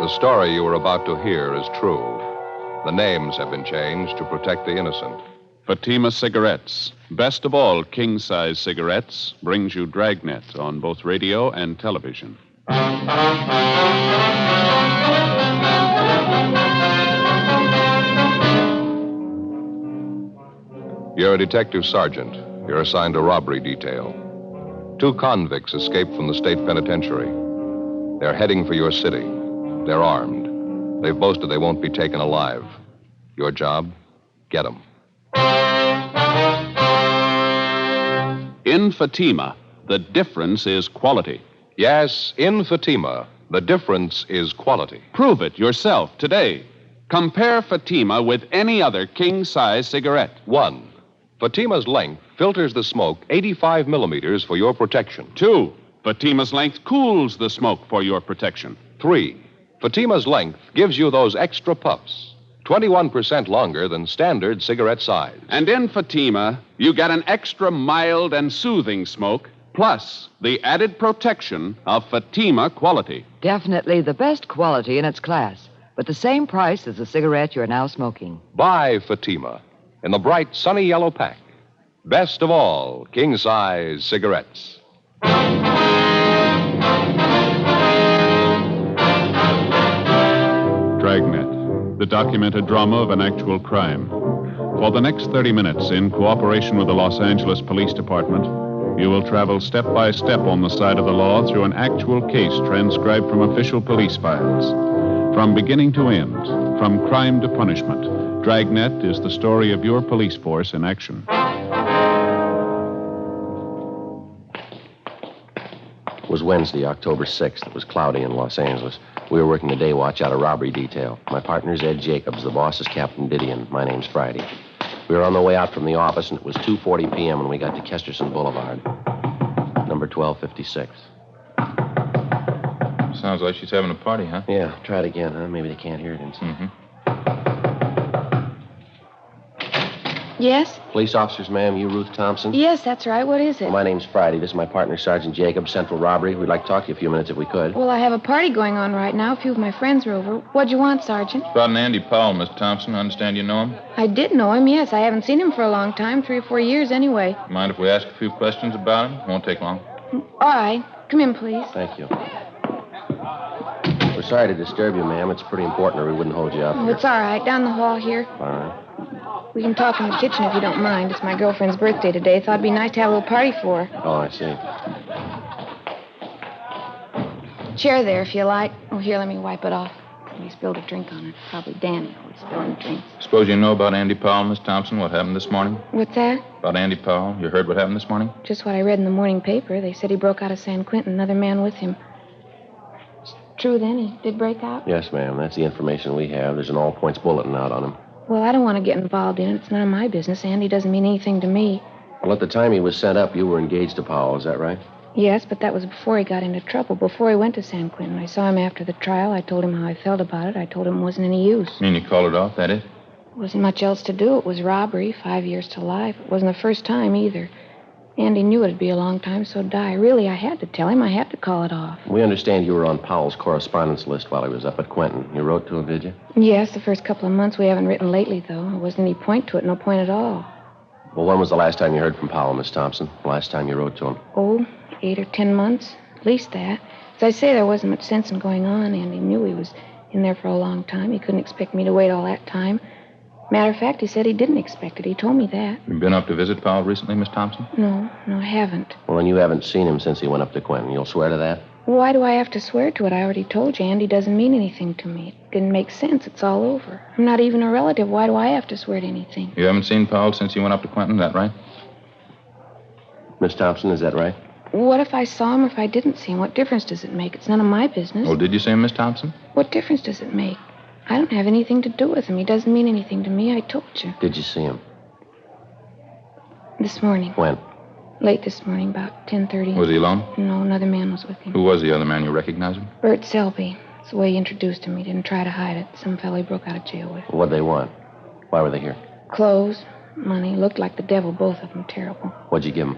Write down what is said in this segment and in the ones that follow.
The story you are about to hear is true. The names have been changed to protect the innocent. Fatima Cigarettes, best of all king-size cigarettes, brings you Dragnet on both radio and television. You're a detective sergeant. You're assigned a robbery detail. 2 convicts escaped from the state penitentiary. They're heading for your city. They're armed. They've boasted they won't be taken alive. Your job? Get them. In Fatima, the difference is quality. Yes, in Fatima, the difference is quality. Prove it yourself today. Compare Fatima with any other king-size cigarette. 1. Fatima's length filters the smoke 85 millimeters for your protection. 2. Fatima's length cools the smoke for your protection. 3. Fatima's length gives you those extra puffs, 21% longer than standard cigarette size. And in Fatima, you get an extra mild and soothing smoke, plus the added protection of Fatima quality. Definitely the best quality in its class, but the same price as the cigarette you're now smoking. Buy Fatima in the bright, sunny yellow pack. Best of all, king-size cigarettes. Dragnet, the documented drama of an actual crime. For the next 30 minutes, in cooperation with the Los Angeles Police Department, you will travel step by step on the side of the law through an actual case transcribed from official police files. From beginning to end, from crime to punishment, Dragnet is the story of your police force in action. It was Wednesday, October 6th. It was cloudy in Los Angeles. We were working the day watch out of robbery detail. My partner's Ed Jacobs. The boss is Captain Didion. My name's Friday. We were on the way out from the office, and it was 2:40 p.m. when we got to Kesterson Boulevard, number 1256. Sounds like she's having a party, huh? Yeah, try it again, huh? Maybe they can't hear it inside. Yes? Police officers, ma'am. You Ruth Thompson? Yes, that's right. What is it? Well, my name's Friday. This is my partner, Sergeant Jacobs, Central Robbery. We'd like to talk to you a few minutes if we could. Well, I have a party going on right now. A few of my friends are over. What'd you want, Sergeant? About an Andy Powell, Miss Thompson. I understand you know him. I did know him, yes. I haven't seen him for a long time, 3 or 4 years anyway. Mind if we ask a few questions about him? Won't take long. All right. Come in, please. Thank you. We're sorry to disturb you, ma'am. It's pretty important or we wouldn't hold you up Oh, here. it's all right. Down the hall here. All right. We can talk in the kitchen if you don't mind. It's my girlfriend's birthday today. Thought it'd be nice to have a little party for her. Oh, I see. Chair there, if you like. Oh, here, let me wipe it off. Somebody spilled a drink on it. Probably Danny always spilling drinks. Suppose you know about Andy Powell, Miss Thompson, what happened this morning? What's that? About Andy Powell. You heard what happened this morning? Just what I read in the morning paper. They said he broke out of San Quentin, another man with him. It's true, then? He did break out? Yes, ma'am. That's the information we have. There's an all-points bulletin out on him. Well, I don't want to get involved in it. It's none of my business. Andy doesn't mean anything to me. Well, at the time he was sent up, you were engaged to Powell. Is that right? Yes, but that was before he got into trouble, before he went to San Quentin. I saw him after the trial. I told him how I felt about it. I told him it wasn't any use. You mean you called it off, that it? Wasn't much else to do. It was robbery, 5 years to life. It wasn't the first time either. Andy knew it'd be a long time, so'd I. Really, I had to tell him. I had to call it off. We understand you were on Powell's correspondence list while he was up at Quentin. You wrote to him, did you? Yes, the first couple of months. We haven't written lately, though. There wasn't any point to it, no point at all. Well, when was the last time you heard from Powell, Miss Thompson? The last time you wrote to him? Oh, 8 or 10 months. At least that. As I say, there wasn't much sense in going on. Andy knew he was in there for a long time. He couldn't expect me to wait all that time. Matter of fact, he said he didn't expect it. He told me that. You been up to visit Powell recently, Miss Thompson? No, I haven't. Well, then you haven't seen him since he went up to Quentin. You'll swear to that? Why do I have to swear to it? I already told you. Andy doesn't mean anything to me. It didn't make sense. It's all over. I'm not even a relative. Why do I have to swear to anything? You haven't seen Powell since he went up to Quentin, is that right? Miss Thompson, is that right? What if I saw him or if I didn't see him? What difference does it make? It's none of my business. Oh, did you see him, Miss Thompson? What difference does it make? I don't have anything to do with him. He doesn't mean anything to me. I told you. Did you see him? This morning. When? Late this morning, about 10:30. Was he alone? No, another man was with him. Who was the other man? You recognize him? Bert Selby. It's the way he introduced him. He didn't try to hide it. Some fellow he broke out of jail with. What'd they want? Why were they here? Clothes, money. Looked like the devil, both of them. Terrible. What'd you give them?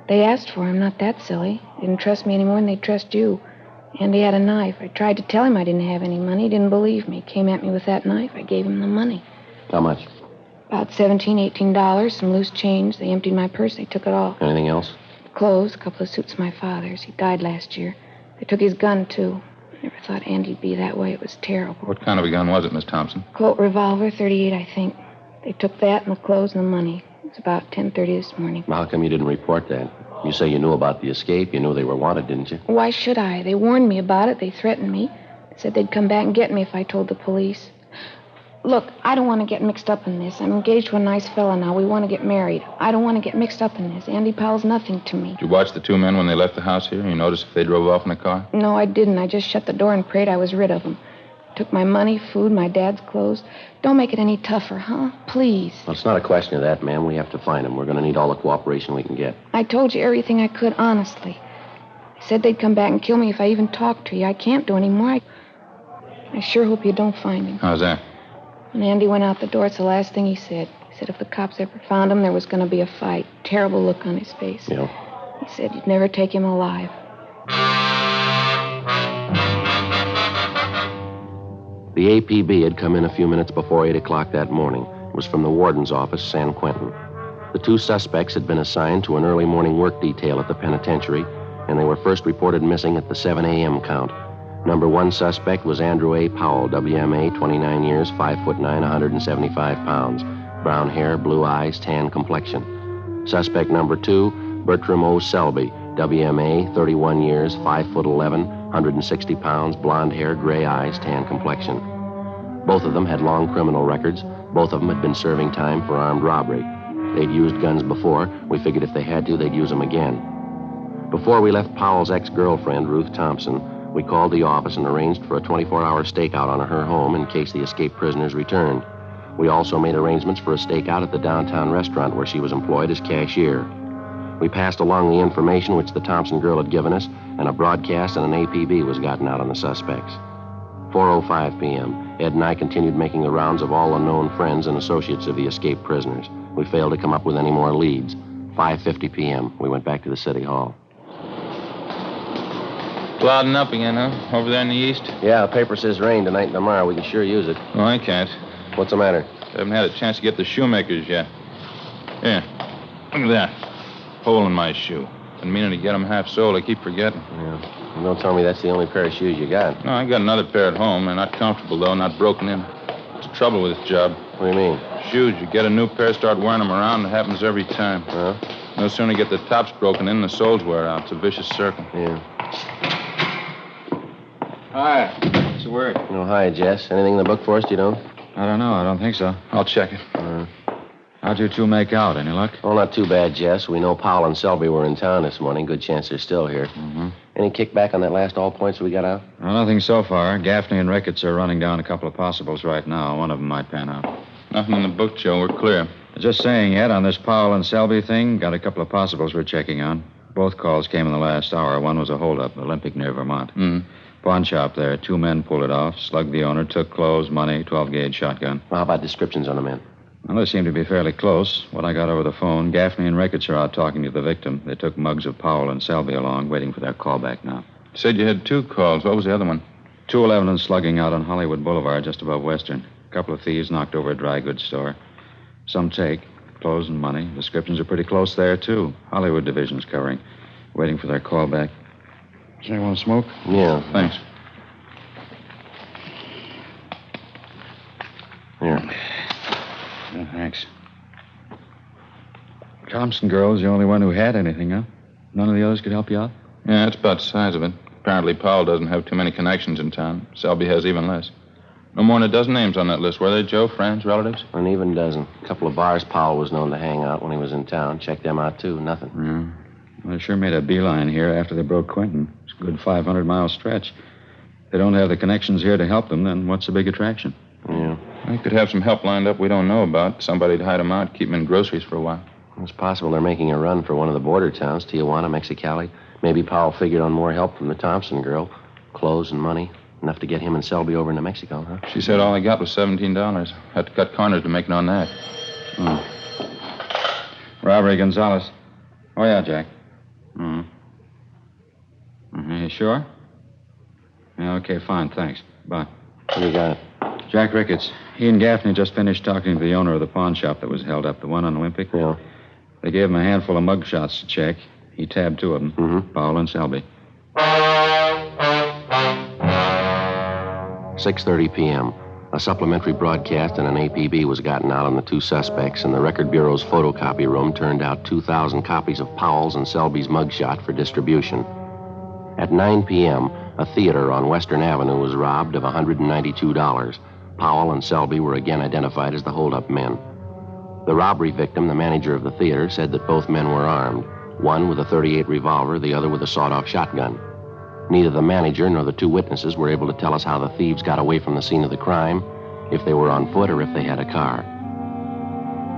They asked for him. Not that silly. Didn't trust me any more than they trust you. Andy had a knife. I tried to tell him I didn't have any money. He didn't believe me. Came at me with that knife. I gave him the money. How much? About $17, $18, some loose change. They emptied my purse. They took it all. Anything else? Clothes, a couple of suits of my father's. He died last year. They took his gun, too. I never thought Andy'd be that way. It was terrible. What kind of a gun was it, Miss Thompson? Colt revolver, 38, I think. They took that and the clothes and the money. It was about 10:30 this morning. Well, how come you didn't report that? You say you knew about the escape. You knew they were wanted, didn't you? Why should I? They warned me about it. They threatened me. Said they'd come back and get me if I told the police. Look, I don't want to get mixed up in this. I'm engaged to a nice fella now. We want to get married. I don't want to get mixed up in this. Andy Powell's nothing to me. Did you watch the two men when they left the house here? You notice if they drove off in a car? No, I didn't. I just shut the door and prayed I was rid of them. Took my money, food, my dad's clothes. Don't make it any tougher, huh? Please. Well, it's not a question of that, ma'am. We have to find them. We're going to need all the cooperation we can get. I told you everything I could, honestly. They said they'd come back and kill me if I even talked to you. I can't do any more. I sure hope you don't find him. How's that? When Andy went out the door, it's the last thing he said. He said if the cops ever found him, there was going to be a fight. Terrible look on his face. Yeah. He said you'd never take him alive. The APB had come in a few minutes before 8 o'clock that morning. It was from the warden's office, San Quentin. The two suspects had been assigned to an early morning work detail at the penitentiary, and they were first reported missing at the 7 a.m. count. Number one suspect was Andrew A. Powell, WMA, 29 years, 5'9", 175 pounds. Brown hair, blue eyes, tan complexion. Suspect number two, Bertram O. Selby, WMA, 31 years, 5'11", 160 pounds, blonde hair, gray eyes, tan complexion. Both of them had long criminal records. Both of them had been serving time for armed robbery. They'd used guns before. We figured if they had to, they'd use them again. Before we left Powell's ex-girlfriend, Ruth Thompson, we called the office and arranged for a 24-hour stakeout on her home in case the escaped prisoners returned. We also made arrangements for a stakeout at the downtown restaurant where she was employed as cashier. We passed along the information which the Thompson girl had given us, and a broadcast and an APB was gotten out on the suspects. 4:05 p.m., Ed and I continued making the rounds of all the known friends and associates of the escaped prisoners. We failed to come up with any more leads. 5:50 p.m., we went back to the city hall. Clouding up again, huh? Over there in the east? Yeah, the paper says rain tonight and tomorrow. We can sure use it. Oh, I can't. What's the matter? I haven't had a chance to get the shoemakers yet. Here, look at that. Hole in my shoe. Been meaning to get them half-soled. I keep forgetting. Yeah. And don't tell me that's the only pair of shoes you got. No, I got another pair at home. They're not comfortable, though, not broken in. What's the trouble with this job? What do you mean? Shoes. You get a new pair, start wearing them around, it happens every time. Huh? No sooner get the tops broken in, the soles wear out. It's a vicious circle. Yeah. Hi. What's the word? Oh, hi, Jess. Anything in the book for us, you don't? I don't know. I don't think so. I'll check it. How'd you two make out? Any luck? Oh, not too bad, Jess. We know Powell and Selby were in town this morning. Good chance they're still here. Mm-hmm. Any kickback on that last all points we got out? Well, nothing so far. Gaffney and Ricketts are running down a couple of possibles right now. One of them might pan out. Nothing in the book, Joe. We're clear. Just saying, Ed, on this Powell and Selby thing, got a couple of possibles we're checking on. Both calls came in the last hour. One was a holdup, Olympic near Vermont. Mm. Pawn shop there. Two men pulled it off, slugged the owner, took clothes, money, 12-gauge shotgun. Well, how about descriptions on the men? Well, they seem to be fairly close. What I got over the phone, Gaffney and Ricketts are out talking to the victim. They took mugs of Powell and Selby along, waiting for their call back now. You said you had two calls. What was the other one? 211 and slugging out on Hollywood Boulevard, just above Western. A couple of thieves knocked over a dry goods store. Some take, clothes and money. Descriptions are pretty close there, too. Hollywood division's covering. Waiting for their call back. Does anyone smoke? Yeah. Thanks. Here. Yeah, thanks. Thompson girl's the only one who had anything, huh? None of the others could help you out? Yeah, that's about the size of it. Apparently, Powell doesn't have too many connections in town. Selby has even less. No more than a dozen names on that list, were there, Joe? Friends, relatives? An even dozen. A couple of bars Powell was known to hang out when he was in town. Checked them out, too. Nothing. Yeah. Well, they sure made a beeline here after they broke Quentin. It's a good 500-mile stretch. If they don't have the connections here to help them, then what's the big attraction? Yeah. They could have some help lined up we don't know about. Somebody to hide them out, keep them in groceries for a while. It's possible they're making a run for one of the border towns, Tijuana, Mexicali. Maybe Powell figured on more help from the Thompson girl. Clothes and money. Enough to get him and Selby over into Mexico, huh? She said all I got was $17. Had to cut corners to make it on that. Robbery, Gonzalez. Oh, yeah, Jack. You sure? Yeah, okay, fine, thanks. Bye. What do you got? Jack Ricketts. He and Gaffney just finished talking to the owner of the pawn shop that was held up, the one on Olympic. Yeah. They gave him a handful of mug shots to check. He tabbed 2 of them, Mm-hmm. Powell and Selby. 6:30 p.m. A supplementary broadcast and an APB was gotten out on the 2 suspects, and the Record Bureau's photocopy room turned out 2,000 copies of Powell's and Selby's mugshot for distribution. At 9 p.m., a theater on Western Avenue was robbed of $192. Powell and Selby were again identified as the holdup men. The robbery victim, the manager of the theater, said that both men were armed, one with a .38 revolver, the other with a sawed-off shotgun. Neither the manager nor the 2 witnesses were able to tell us how the thieves got away from the scene of the crime, if they were on foot or if they had a car.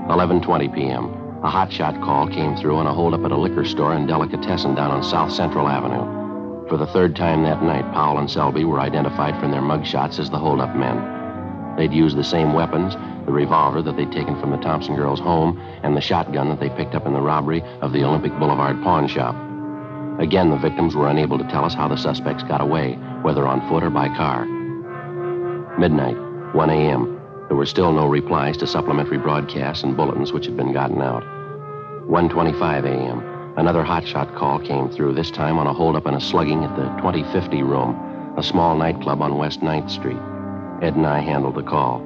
11:20 p.m. A hotshot call came through on a holdup at a liquor store and delicatessen down on South Central Avenue. For the 3rd time that night, Powell and Selby were identified from their mugshots as the holdup men. They'd used the same weapons, the revolver that they'd taken from the Thompson girls' home, and the shotgun that they picked up in the robbery of the Olympic Boulevard pawn shop. Again, the victims were unable to tell us how the suspects got away, whether on foot or by car. Midnight, 1 a.m. There were still no replies to supplementary broadcasts and bulletins which had been gotten out. 1:25 a.m. Another hotshot call came through, this time on a holdup and a slugging at the 2050 Room, a small nightclub on West 9th Street. Ed and I handled the call.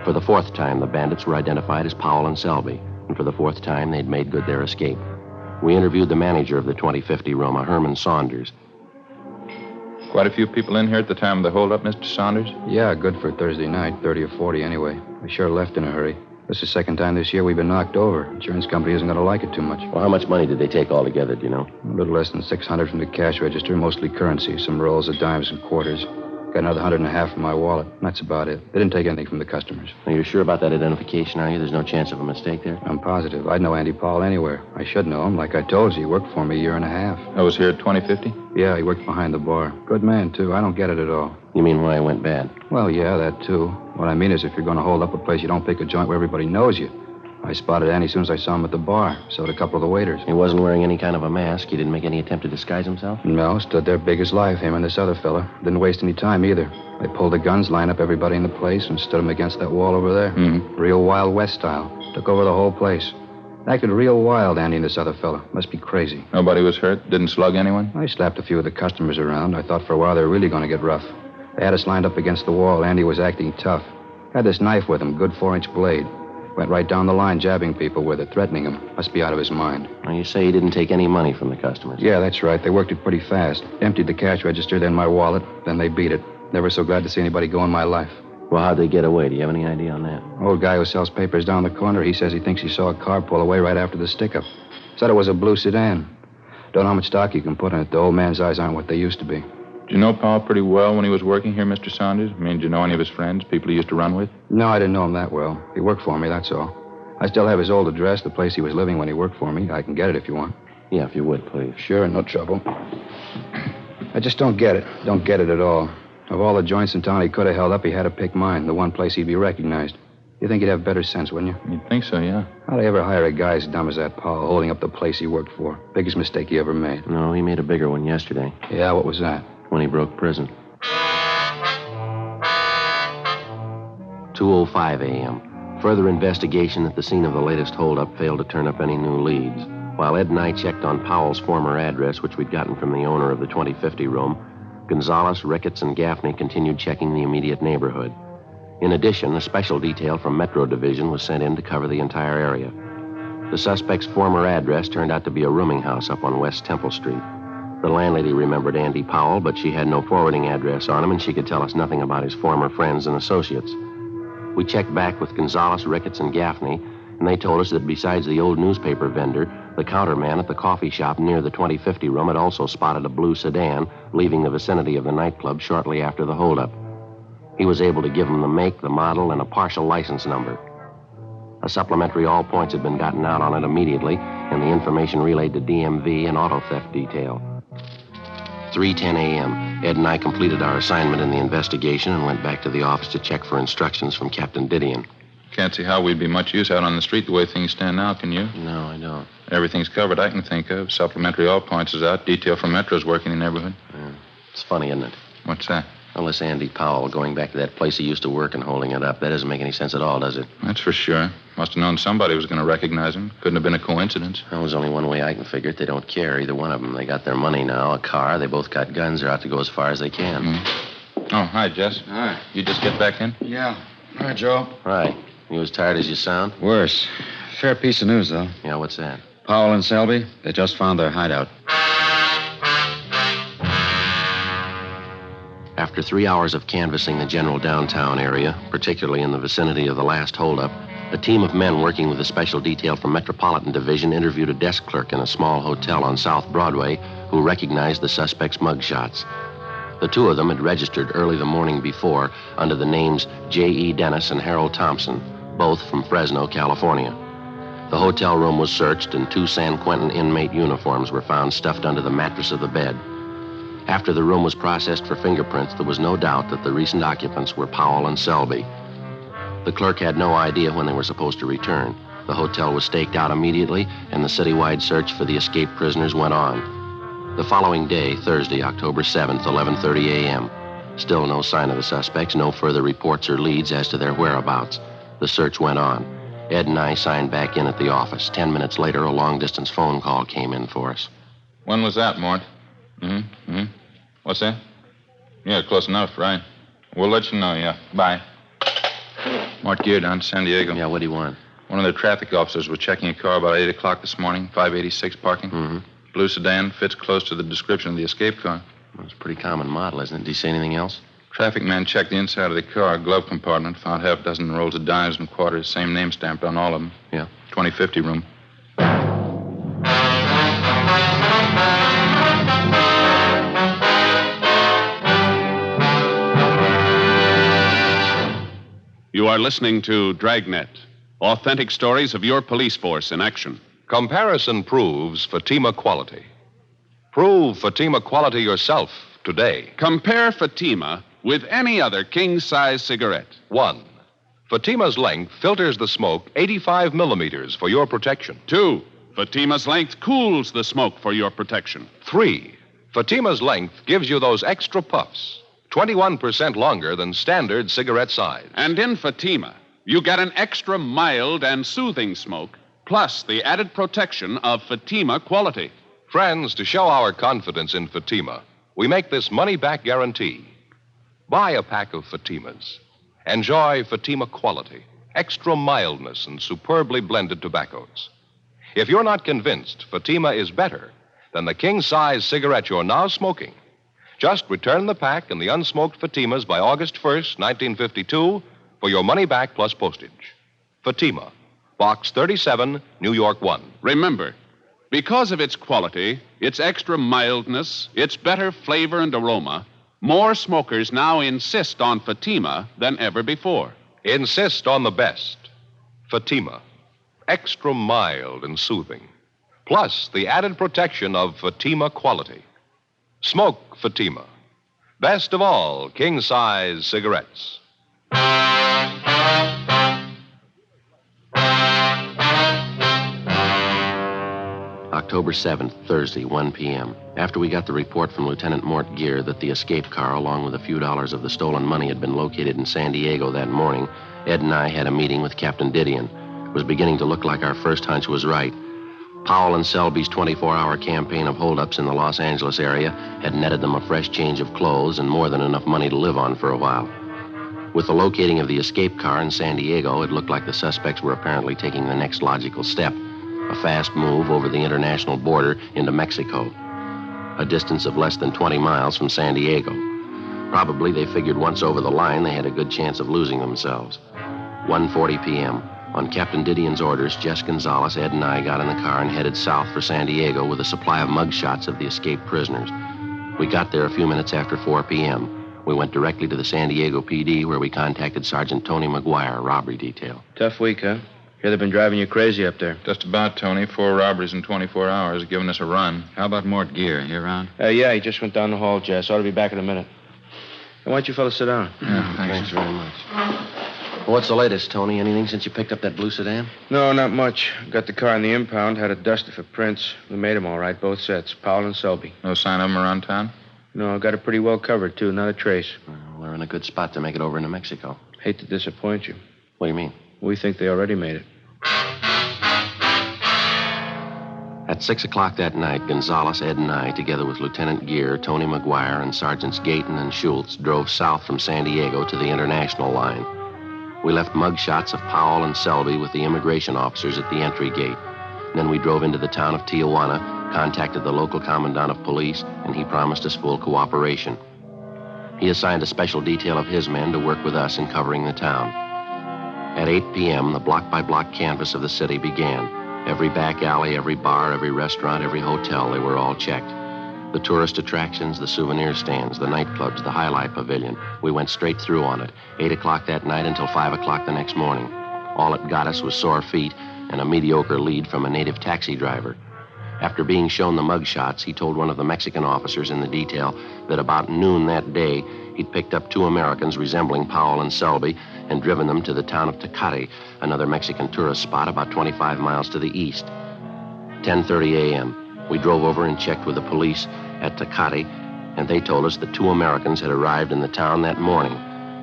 For the 4th time, the bandits were identified as Powell and Selby, and for the 4th time, they'd made good their escape. We interviewed the manager of the 2050 Room, a Herman Saunders. Quite a few people in here at the time of the holdup, Mr. Saunders? Yeah, good for Thursday night, 30 or 40 anyway. We sure left in a hurry. This is the 2nd time this year we've been knocked over. Insurance company isn't going to like it too much. Well, how much money did they take altogether, do you know? A little less than 600 from the cash register, mostly currency, some rolls of dimes and quarters. Got another 150 from my wallet. That's about it. They didn't take anything from the customers. Are you sure about that identification, are you? There's no chance of a mistake there? I'm positive. I'd know Andy Powell anywhere. I should know him. Like I told you, he worked for me a year and a half. I was here at 2050? Yeah, he worked behind the bar. Good man, too. I don't get it at all. You mean why it went bad? Well, yeah, that, too. What I mean is if you're going to hold up a place, you don't pick a joint where everybody knows you. I spotted Andy as soon as I saw him at the bar. So did a couple of the waiters. He wasn't wearing any kind of a mask? He didn't make any attempt to disguise himself? No, stood there big as life, him and this other fella. Didn't waste any time either. They pulled the guns, lined up everybody in the place, and stood them against that wall over there. Mm-hmm. Real Wild West style. Took over the whole place. Acted real wild, Andy and this other fella. Must be crazy. Nobody was hurt? Didn't slug anyone? I slapped a few of the customers around. I thought for a while they were really going to get rough. They had us lined up against the wall. Andy was acting tough. Had this knife with him, good 4-inch blade. Went right down the line, jabbing people with it, threatening them. Must be out of his mind. Well, you say he didn't take any money from the customers? Yeah, that's right. They worked it pretty fast. Emptied the cash register, then my wallet. Then they beat it. Never so glad to see anybody go in my life. Well, how'd they get away? Do you have any idea on that? Old guy who sells papers down the corner, he says he thinks he saw a car pull away right after the stick-up. Said it was a blue sedan. Don't know how much stock you can put in it. The old man's eyes aren't what they used to be. Did you know Powell pretty well when he was working here, Mr. Saunders? I mean, did you know any of his friends, people he used to run with? No, I didn't know him that well. He worked for me, that's all. I still have his old address, the place he was living when he worked for me. I can get it if you want. Yeah, if you would, please. Sure, no trouble. I just don't get it. Don't get it at all. Of all the joints in town he could have held up, he had to pick mine, the one place he'd be recognized. You think he'd have better sense, wouldn't you? You'd think so, yeah. How'd I ever hire a guy as dumb as that Powell holding up the place he worked for? Biggest mistake he ever made. No, he made a bigger one yesterday. Yeah, what was that? When he broke prison. 2:05 a.m. Further investigation at the scene of the latest holdup failed to turn up any new leads. While Ed and I checked on Powell's former address, which we'd gotten from the owner of the 2050 Room, Gonzalez, Ricketts, and Gaffney continued checking the immediate neighborhood. In addition, a special detail from Metro Division was sent in to cover the entire area. The suspect's former address turned out to be a rooming house up on West Temple Street. The landlady remembered Andy Powell, but she had no forwarding address on him, and she could tell us nothing about his former friends and associates. We checked back with Gonzalez, Ricketts, and Gaffney, and they told us that besides the old newspaper vendor, the counterman at the coffee shop near the 2050 Room had also spotted a blue sedan leaving the vicinity of the nightclub shortly after the holdup. He was able to give them the make, the model, and a partial license number. A supplementary all points had been gotten out on it immediately, and the information relayed to DMV and auto theft detail. 3:10 a.m. Ed and I completed our assignment in the investigation and went back to the office to check for instructions from Captain Didion. Can't see how we'd be much use out on the street the way things stand now, can you? No, I don't. Everything's covered I can think of. Supplementary all points is out. Detail from Metro's working in the neighborhood. Yeah. It's funny, isn't it? What's that? Well, this Andy Powell going back to that place he used to work and holding it up. That doesn't make any sense at all, does it? That's for sure. Must have known somebody was going to recognize him. Couldn't have been a coincidence. Well, there's only one way I can figure it. They don't care, either one of them. They got their money now, a car. They both got guns. They're out to go as far as they can. Oh, hi, Jess. Hi. You just get back in? Yeah. Hi, Joe. Right. You as tired as you sound? Worse. Fair piece of news, though. Yeah, what's that? Powell and Selby, they just found their hideout. After 3 hours of canvassing the general downtown area, particularly in the vicinity of the last holdup, a team of men working with a special detail from Metropolitan Division interviewed a desk clerk in a small hotel on South Broadway who recognized the suspect's mugshots. The two of them had registered early the morning before under the names J.E. Dennis and Harold Thompson, both from Fresno, California. The hotel room was searched, and 2 San Quentin inmate uniforms were found stuffed under the mattress of the bed. After the room was processed for fingerprints, there was no doubt that the recent occupants were Powell and Selby. The clerk had no idea when they were supposed to return. The hotel was staked out immediately, and the citywide search for the escaped prisoners went on. The following day, Thursday, October 7th, 11:30 a.m., still no sign of the suspects, no further reports or leads as to their whereabouts. The search went on. Ed and I signed back in at the office. 10 minutes later, a long-distance phone call came in for us. When was that, Mort? What's that? Yeah, close enough, right. We'll let you know, yeah. Bye. Mort Gear down to San Diego. Yeah, what do you want? One of the traffic officers was checking a car about 8 o'clock this morning, 586 parking. Blue sedan, fits close to the description of the escape car. Well, it's a pretty common model, isn't it? Did he say anything else? Traffic man checked the inside of the car, glove compartment, found half dozen rolls of dimes and quarters, same name stamped on all of them. Yeah. 2050 room. You are listening to Dragnet, authentic stories of your police force in action. Comparison proves Fatima quality. Prove Fatima quality yourself today. Compare Fatima with any other king-size cigarette. 1. Fatima's length filters the smoke 85 millimeters for your protection. 2. Fatima's length cools the smoke for your protection. 3. Fatima's length gives you those extra puffs, 21% longer than standard cigarette size. And in Fatima, you get an extra mild and soothing smoke, plus the added protection of Fatima quality. Friends, to show our confidence in Fatima, we make this money-back guarantee. Buy a pack of Fatimas. Enjoy Fatima quality, extra mildness, and superbly blended tobaccos. If you're not convinced Fatima is better than the king-size cigarette you're now smoking, just return the pack and the unsmoked Fatimas by August 1st, 1952, for your money back plus postage. Fatima, Box 37, New York 1. Remember, because of its quality, its extra mildness, its better flavor and aroma, more smokers now insist on Fatima than ever before. Insist on the best. Fatima, extra mild and soothing, plus the added protection of Fatima quality. Smoke Fatima. Best of all, king-size cigarettes. October 7th, Thursday, 1 p.m. After we got the report from Lieutenant Mort Gear that the escape car, along with a few dollars of the stolen money, had been located in San Diego that morning, Ed and I had a meeting with Captain Didion. It was beginning to look like our first hunch was right. Powell and Selby's 24-hour campaign of holdups in the Los Angeles area had netted them a fresh change of clothes and more than enough money to live on for a while. With the locating of the escape car in San Diego, it looked like the suspects were apparently taking the next logical step, a fast move over the international border into Mexico, a distance of less than 20 miles from San Diego. Probably they figured once over the line they had a good chance of losing themselves. 1:40 p.m. On Captain Didion's orders, Jess Gonzalez, Ed, and I got in the car and headed south for San Diego with a supply of mugshots of the escaped prisoners. We got there a few minutes after 4 p.m. We went directly to the San Diego PD, where we contacted Sergeant Tony McGuire, robbery detail. Tough week, huh? Hear they've been driving you crazy up there. Just about, Tony. 4 robberies in 24 hours, giving us a run. How about Mort Gear? He around? Yeah, he just went down the hall, Jess. Ought to be back in a minute. Why don't you fellas sit down? Yeah, thanks. Very much. Well, what's the latest, Tony? Anything since you picked up that blue sedan? No, not much. Got the car in the impound, had it dusted for prints. We made them all right, both sets, Powell and Selby. No sign of them around town? No, got it pretty well covered, too. Not a trace. Well, we're in a good spot to make it over into Mexico. Hate to disappoint you. What do you mean? We think they already made it. At 6 o'clock that night, Gonzalez, Ed, and I, together with Lieutenant Gear, Tony McGuire, and Sergeants Gayton and Schultz, drove south from San Diego to the international line. We left mugshots of Powell and Selby with the immigration officers at the entry gate. Then we drove into the town of Tijuana, contacted the local commandant of police, and he promised us full cooperation. He assigned a special detail of his men to work with us in covering the town. At 8 p.m., the block-by-block canvass of the city began. Every back alley, every bar, every restaurant, every hotel, they were all checked. The tourist attractions, the souvenir stands, the nightclubs, the highlight pavilion. We went straight through on it, 8 o'clock that night until 5 o'clock the next morning. All it got us was sore feet and a mediocre lead from a native taxi driver. After being shown the mugshots, he told one of the Mexican officers in the detail that about noon that day, he'd picked up 2 Americans resembling Powell and Selby and driven them to the town of Tecate, another Mexican tourist spot about 25 miles to the east. 10:30 a.m. We drove over and checked with the police at Tecate, and they told us that 2 Americans had arrived in the town that morning.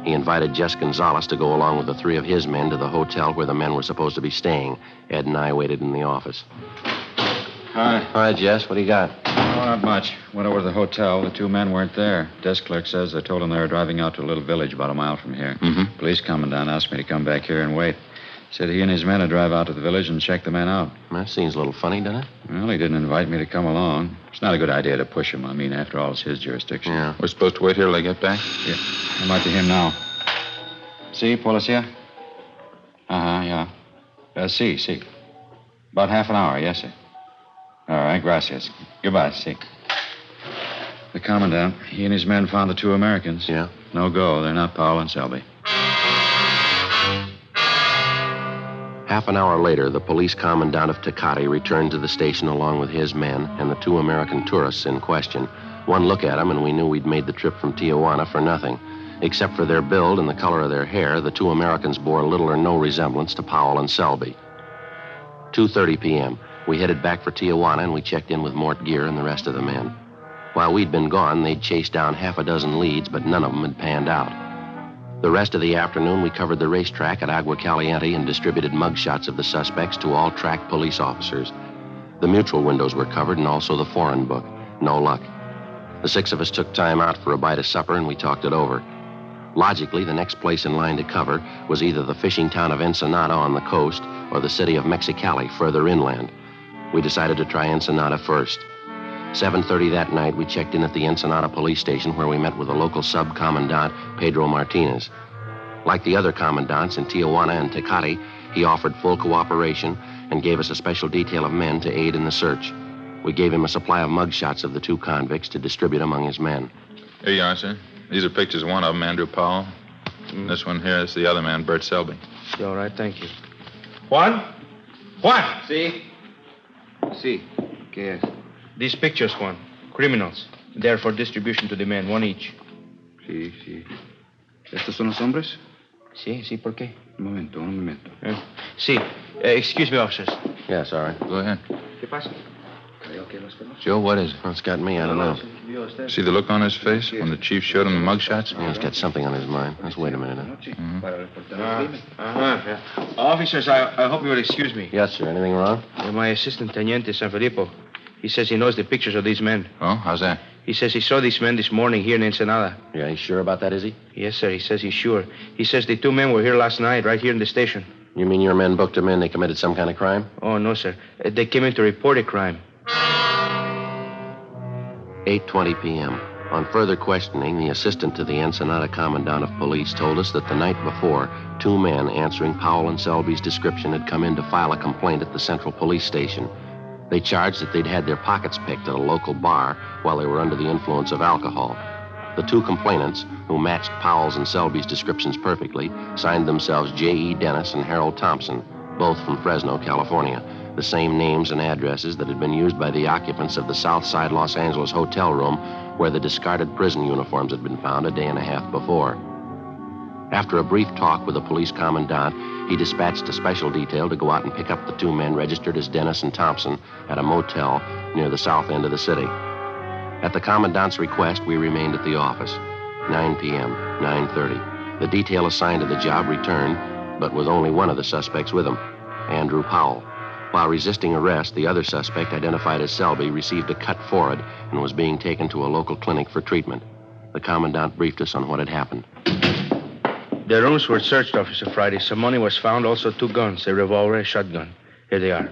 He invited Jess Gonzalez to go along with the 3 of his men to the hotel where the men were supposed to be staying. Ed and I waited in the office. Hi. Hi, Jess. What do you got? Oh, not much. Went over to the hotel. The 2 men weren't there. Desk clerk says they told him they were driving out to a little village about a mile from here. Mm-hmm. Police commandant asked me to come back here and wait. Said he and his men would drive out to the village and check the men out. That seems a little funny, doesn't it? Well, he didn't invite me to come along. It's not a good idea to push him. I mean, after all, it's his jurisdiction. Yeah. We're supposed to wait here till they get back? Yeah. I'm out to him now. Si, policia? Yeah. Si. About half an hour, yes, sir. All right, gracias. Goodbye, si. The commandant, he and his men found the 2 Americans. Yeah? No go. They're not Powell and Selby. Half an hour later, the police commandant of Tecate returned to the station along with his men and the 2 American tourists in question. One look at them, and we knew we'd made the trip from Tijuana for nothing. Except for their build and the color of their hair, the 2 Americans bore little or no resemblance to Powell and Selby. 2:30 p.m. We headed back for Tijuana, and we checked in with Mort Gear and the rest of the men. While we'd been gone, they'd chased down half a dozen leads, but none of them had panned out. The rest of the afternoon, we covered the racetrack at Agua Caliente and distributed mugshots of the suspects to all track police officers. The mutual windows were covered and also the foreign book. No luck. The 6 of us took time out for a bite of supper, and we talked it over. Logically, the next place in line to cover was either the fishing town of Ensenada on the coast or the city of Mexicali further inland. We decided to try Ensenada first. 7:30 that night, we checked in at the Ensenada police station where we met with the local sub-commandant, Pedro Martinez. Like the other commandants in Tijuana and Tecate, he offered full cooperation and gave us a special detail of men to aid in the search. We gave him a supply of mugshots of the 2 convicts to distribute among his men. Here you are, sir. These are pictures of one of them, Andrew Powell. This one here is the other man, Bert Selby. All right, thank you. Juan? Si. ¿Qué es? These pictures, Juan. Criminals. They're for distribution to the men, 1 each. Sí. ¿Estos son los hombres? Sí, ¿por qué? Un momento. Sí. Excuse me, officers. Yeah, sorry. Go ahead. ¿Qué pasa? Joe, what is it? Well, it's got me, I don't know. See the look on his face when the chief showed him the mugshots? Yeah, he's got something on his mind. Let's wait a minute. Officers, I hope you will excuse me. Yes, sir. Anything wrong? My assistant, Teniente San Filippo. He says he knows the pictures of these men. Oh, how's that? He says he saw these men this morning here in Ensenada. Yeah, he's sure about that, is he? Yes, sir. He says he's sure. He says the 2 men were here last night, right here in the station. You mean your men booked them in, they committed some kind of crime? Oh, no, sir. They came in to report a crime. 8:20 p.m. On further questioning, the assistant to the Ensenada commandant of police told us that the night before, 2 men answering Powell and Selby's description had come in to file a complaint at the central police station. They charged that they'd had their pockets picked at a local bar while they were under the influence of alcohol. The 2 complainants, who matched Powell's and Selby's descriptions perfectly, signed themselves J.E. Dennis and Harold Thompson, both from Fresno, California, the same names and addresses that had been used by the occupants of the Southside Los Angeles hotel room where the discarded prison uniforms had been found a day and a half before. After a brief talk with the police commandant, he dispatched a special detail to go out and pick up the 2 men registered as Dennis and Thompson at a motel near the south end of the city. At the commandant's request, we remained at the office. 9 p.m., 9:30. The detail assigned to the job returned, but with only one of the suspects with him, Andrew Powell. While resisting arrest, the other suspect, identified as Selby, received a cut forehead and was being taken to a local clinic for treatment. The commandant briefed us on what had happened. The rooms were searched, Officer Friday. Some money was found, also 2 guns, a revolver, a shotgun. Here they are.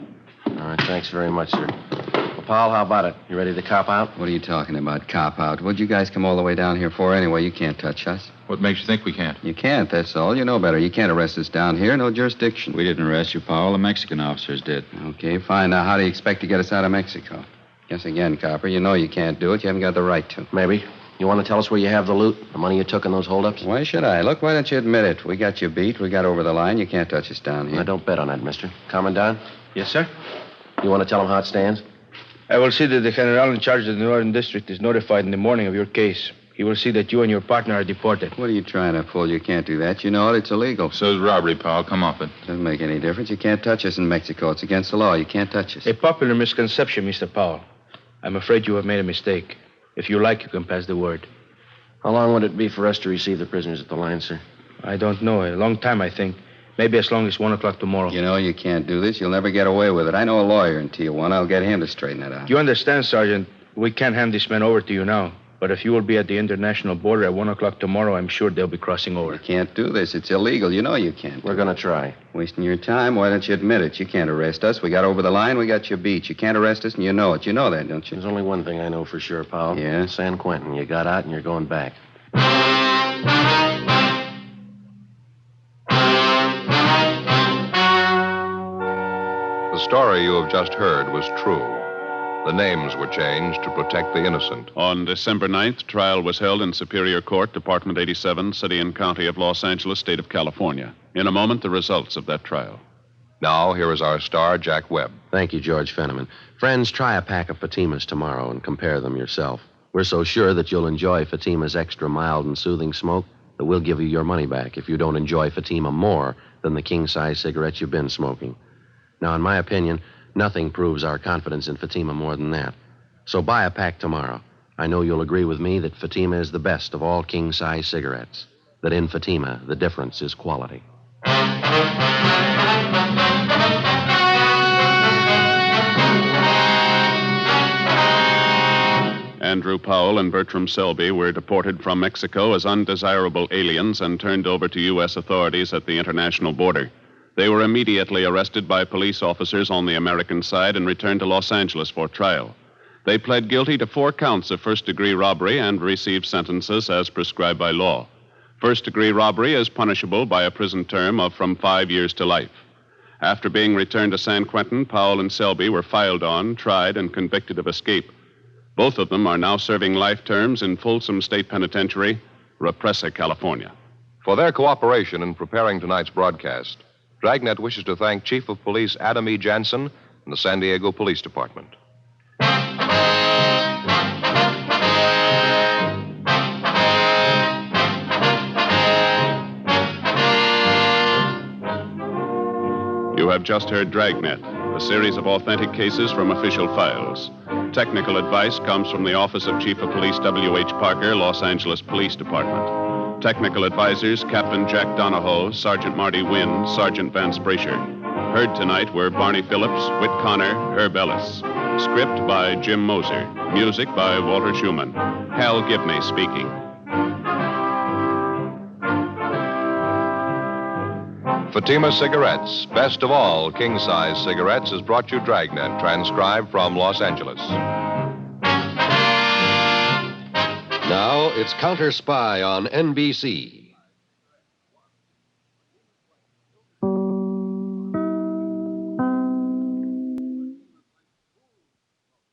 All right, thanks very much, sir. Well, Powell, how about it? You ready to cop out? What are you talking about, cop out? What'd you guys come all the way down here for anyway? You can't touch us. What makes you think we can't? You can't, that's all. You know better. You can't arrest us down here. No jurisdiction. We didn't arrest you, Powell. The Mexican officers did. Okay, fine. Now, how do you expect to get us out of Mexico? Guess again, copper. You know you can't do it. You haven't got the right to. Maybe. You want to tell us where you have the loot? The money you took in those holdups? Why should I? Look, why don't you admit it? We got you beat. We got over the line. You can't touch us down here. I don't bet on that, mister. Commandant, Yes, sir? you want to tell him how it stands? I will see that the general in charge of the Northern District is notified in the morning of your case. He will see that you and your partner are deported. What are you trying to pull? You can't do that. You know it. It's illegal. So's robbery, Powell. Come off it. Doesn't make any difference. You can't touch us in Mexico. It's against the law. You can't touch us. A popular misconception, Mr. Powell. I'm afraid you have made a mistake. If you like, you can pass the word. How long would it be for us to receive the prisoners at the line, sir? I don't know. A long time, I think. Maybe as long as 1 o'clock tomorrow. You know you can't do this. You'll never get away with it. I know a lawyer in Tijuana. I'll get him to straighten it out. You understand, Sergeant, we can't hand these men over to you now. But if you will be at the international border at 1 o'clock tomorrow, I'm sure they'll be crossing over. You can't do this. It's illegal. You know you can't. We're going to try. Wasting your time? Why don't you admit it? You can't arrest us. We got over the line. We got you beat. You can't arrest us, and you know it. You know that, don't you? There's only one thing I know for sure, Powell. Yeah? San Quentin. You got out and you're going back. The story you have just heard was true. The names were changed to protect the innocent. On December 9th, trial was held in Superior Court, Department 87, City and County of Los Angeles, State of California. In a moment, the results of that trial. Now, here is our star, Jack Webb. Thank you, George Fenneman. Friends, try a pack of Fatimas tomorrow and compare them yourself. We're so sure that you'll enjoy Fatima's extra mild and soothing smoke that we'll give you your money back if you don't enjoy Fatima more than the king-size cigarettes you've been smoking. Now, in my opinion, nothing proves our confidence in Fatima more than that. So buy a pack tomorrow. I know you'll agree with me that Fatima is the best of all king-size cigarettes. That in Fatima, the difference is quality. Andrew Powell and Bertram Selby were deported from Mexico as undesirable aliens and turned over to U.S. authorities at the international border. They were immediately arrested by police officers on the American side and returned to Los Angeles for trial. They pled guilty to 4 counts of first-degree robbery and received sentences as prescribed by law. First-degree robbery is punishable by a prison term of from 5 years to life. After being returned to San Quentin, Powell and Selby were filed on, tried, and convicted of escape. Both of them are now serving life terms in Folsom State Penitentiary, Represa, California. For their cooperation in preparing tonight's broadcast, Dragnet wishes to thank Chief of Police Adam E. Jansen and the San Diego Police Department. You have just heard Dragnet, a series of authentic cases from official files. Technical advice comes from the Office of Chief of Police W.H. Parker, Los Angeles Police Department. Technical advisors, Captain Jack Donahoe, Sergeant Marty Wynn, Sergeant Vance Brasher. Heard tonight were Barney Phillips, Whit Connor, Herb Ellis. Script by Jim Moser. Music by Walter Schumann. Hal Gibney speaking. Fatima Cigarettes, best of all king-size cigarettes, has brought you Dragnet, transcribed from Los Angeles. Now it's Counter Spy on NBC.